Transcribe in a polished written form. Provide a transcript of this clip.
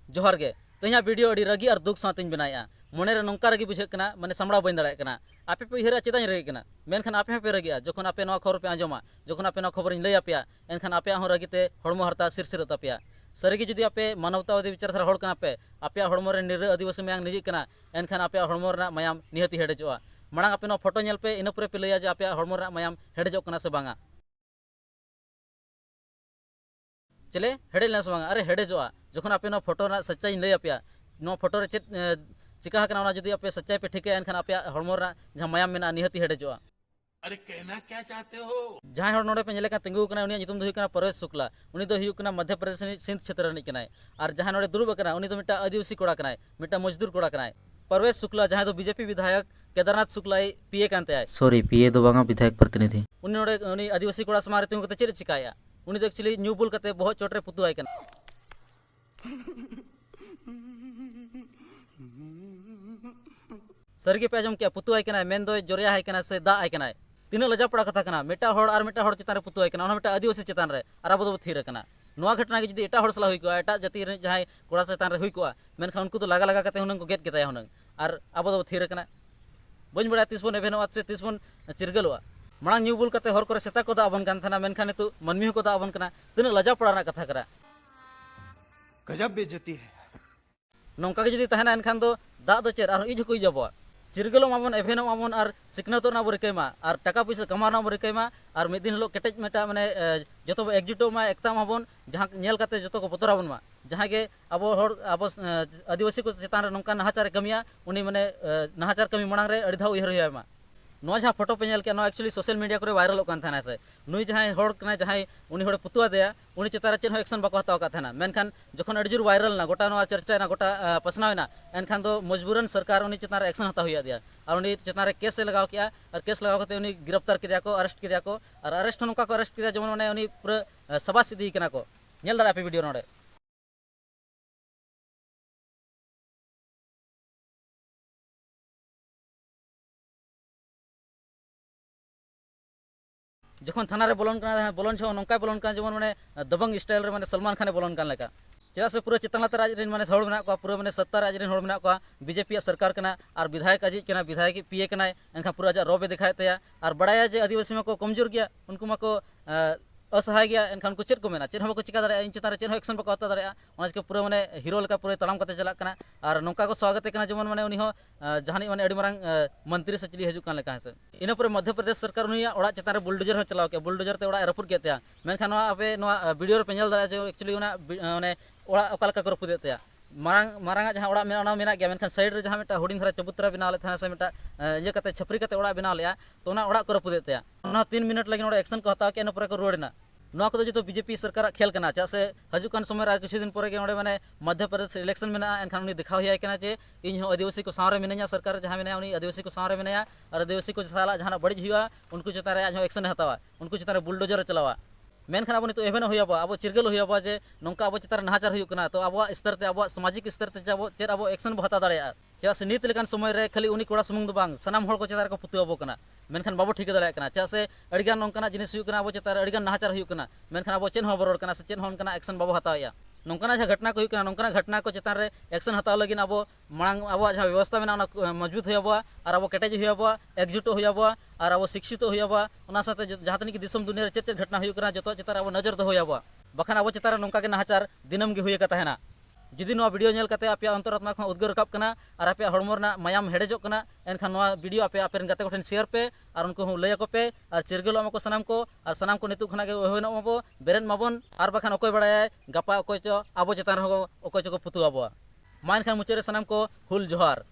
जोहार गे तेना वीडियो अड़ी रगी और दुख साथिन बनाया मने रे नौका रगी बुझेकना माने सामड़ा बन दाड़े कना आपे पे उहरा चेदाኝ रगी कना मेनखान आपे पे रगिया जखन आपे नवा खबर पे आंजमा जखन आपे नवा खबर लई आपेया एनखान आपे हो रगीते हड़मो हरता सिरसिर तापेया सारिगे जुदी आपे मानवतावादी विचारधारा हड़ कना पे आपे हड़मो रे निर आदिवासी मायां निजी कना एनखान आपे हड़मो रे मायाम निहती हेडेजोआ मांग आपे नो फोटो नेल पे इन पुरे पे लैया जे आपे हड़मो रे मायाम हेडेजोग कना से बांगा चले हेडे लेना से बांगा अरे हेडेजोआ जखन आपे नो फोटो रा सच्चाई लई आपेया नो फोटो रे चेत चिका कना जुदी आपे सच्चाई पे ठिके एनखान आपे हड़मो रे जहां मायाम मेना निहती हेडेजोआ अरे कहना क्या चाहते हो जहां हड़ नोडे पे नेले का तिंगु कना उनी नितुम दो हुई कना परवेश शुक्ला उनी दो हुई कना मध्य प्रदेश सिंध क्षेत्र रनिक कनाय और जहां नोडे दुरुब कना उनी दो मिटा आदिवासी कोड़ा कनाय मिटा मजदूर कोड़ा कनाय परवेश शुक्ला जहां दो बीजेपी विधायक केदारनाथ शुक्ला पीए कानते आय सॉरी पीए दो बांगा विधायक प्रतिनिधि उनी नोडे उनी आदिवासी कोड़ा समारे तिंगु कते चेद चिकाया उनी दो एक्चुअली न्यू बुल कते बहुत चोटरे पुतु आय कना सरगे पे आजम क्या पुतु आय कना मेन दो जोरिया आय कना से दा आय कना तीन लजा पड़ा कथा कना मेटा हड़ और मेटा हड़ चितान पुतु आय कना ओना मेटा आदिवासी चितान रे और अब दो थीर कना नोआ घटना के जुदी एटा हड़ सला हुई को एटा जाति रे जहां कोड़ा चितान रे हुई को मेनखा उनको तो लगा लगा कते हुनंग को गेट केताय हुनंग और अब दो थीर कना बन बड़ा तिसबन एभेनोआ से तिसबन चिरगलवा मांग न्यू बुल कते हर करे सेता को दा अबन कान थाना मेनखा नितु मनमी को दा अबन कना तीन लजा पड़ा ना कथा करा गजब बेइज्जती है नौका के जुदी तहना एनखान दो दा दो चेर और इज को इजबवा चिरगलो मामन एभेनो मामन और सिकनतो ना बरिकेमा और टाका पैसा कमाना बरिकेमा और मिद दिन लोग केटेज मेटा माने जतो एकजुटो मा एकता माबन जहां नेल कते जतो को बतराबन मा जहां के अबो हर अबो आदिवासी को चेतान नौका नहाचार कमिया उनी माने नहाचार कमी मणांग रे अड़ी धाव उहर होयमा नो जहां फोटो पे नेल के नो एक्चुअली सोशल मीडिया करे वायरल होकन थाना से नुई जहां हड़ कना जहां उनी हड़ पुतुआ देया उनी चेतार चेन हो एक्शन बाको हताव का थाना मेनखान जखन अड़ी जुर वायरल ना गोटा नो चर्चा ना गोटा पसनावना एनखान दो मजबूरन सरकार उनी चेतार एक्शन हताव हुई दिया और उनी चेतार केस लगाव किया और केस लगाव कते उनी गिरफ्तार किया को अरेस्ट किया को और अरेस्ट नोका को अरेस्ट किया जमन माने उनी पूरा सभा सिद्धि कना को नेल दारा पे वीडियो नोडे जखन थाना रे बोलन छो नौका बोलन का जमन माने दबंग स्टाइल रे माने सलमान खान बोलन कान लेका चेदा से पूरा चितंगलात राज रेन माने हड़ मेना को पूरा माने सत्ता राज रेन हड़ मेना को बीजेपी सरकार कना और विधायक अजी कना विधायक पीए कना एनखा पूरा जा रोबे दिखाए तया और बड़ाया जे आदिवासी में को कमजोर गया उनको मा को असहाय गया एनखान उनको चेद को मेना चेद हो को चिका दाड़े इन चितान चेद हो एक्शन बको हता दाड़े ओना के पूरा माने हीरो लेका पूरा तलाम कते चला कना और नौका को स्वागत कना जमन माने उनी हो जहानी माने अड़ी मारंग मंत्री से चली हजू कान लेका से इन पर मध्य प्रदेश सरकार उनी ओड़ा चितान रे बुलडोजर हो चलाव के बुलडोजर ते ओड़ा रपुर केते मेनखान नोआ आपे नोआ वीडियो रे पेंजल दाड़े जे एक्चुअली ओना माने ओड़ा ओका लेका को रपुदे ते मारंग मारंगा जहां ओड़ा मेना ओना मेना गया मेनखान साइड रे जहां मेटा हुडिंग धरा चबूतरा बनाव ले थाना से मेटा ये कते छपरी कते ओड़ा बनाव लेया तो ओना ओड़ा को रपुदे ते ओना 3 मिनट लगी ओड़ा एक्शन को हताव के इन पर को रोडना नोआ को जो बीजेपी सरकार खेल कना चा से हजुकान समय और किसी दिन पर के माने मध्य प्रदेश इलेक्शन में एनखान उनी दिखाव हुई कना जे इन हो आदिवासी को सावरे मिनया सरकार जहां में उनी आदिवासी को सावरे मिनया और आदिवासी को साला जहां बड़ी हुआ उनको चेतान रे आज एक्शन हतावा उनको चेतान रे बुलडोजर चलावा मेनखान अब तो एवेनो हुआ अब चिरगल हुआ जे नौका अब चेतान नहाचार हुआ तो अब स्तर ते अब सामाजिक स्तर ते अब चेद अब एक्शन बो हता दाड़ेया चेदा से नित लेकान समय रे खाली उनी कोड़ा सुमुंग दो बांग सनाम हड़ को चेतान को पुतु अबो कना मेनखान बाबो ठीक दाड़े कना चा से अड़िगान नौकाना जिनिस हुई कना अब चेतान अड़िगान नहाचार हुई कना मेनखान अब चेन हो बरोड कना से चेन होन कना एक्शन बाबो हताया नौकाना जहां घटना को हुई कना नौकाना घटना को चेतान रे एक्शन हताव लगिन अब मांग अब जहां व्यवस्था में मजबूत हुई और अब केटेज हुई एकजुटो हुई और अब शिक्षित हुई ओना साथे जहां तनिक दिसम दुनिया रे चेद घटना हुई कना जतो चेतान अब नजर दो हुई बखान अब चेतान नौका के नहाचार दिनम गे हुई का तहना जुदी नोआ वीडियो नेल कते आपे अंतरात्मा खन उद्गार रकाब कना और आपे हड़मो रना मायाम हेडेजो कना एनखान नोआ वीडियो आपे आपे गाते कोठेन शेयर पे और उनको हम लय को पे और चिरगलो अमको सनाम को नितु खना के होनो मबो बेरेन माबन और बखान ओकोय बड़ाय गपा ओकोय चो आबो चेतान हो ओकोय चो को पुतु आबो मा एनखान मुचरे सनाम को हुल जोहार।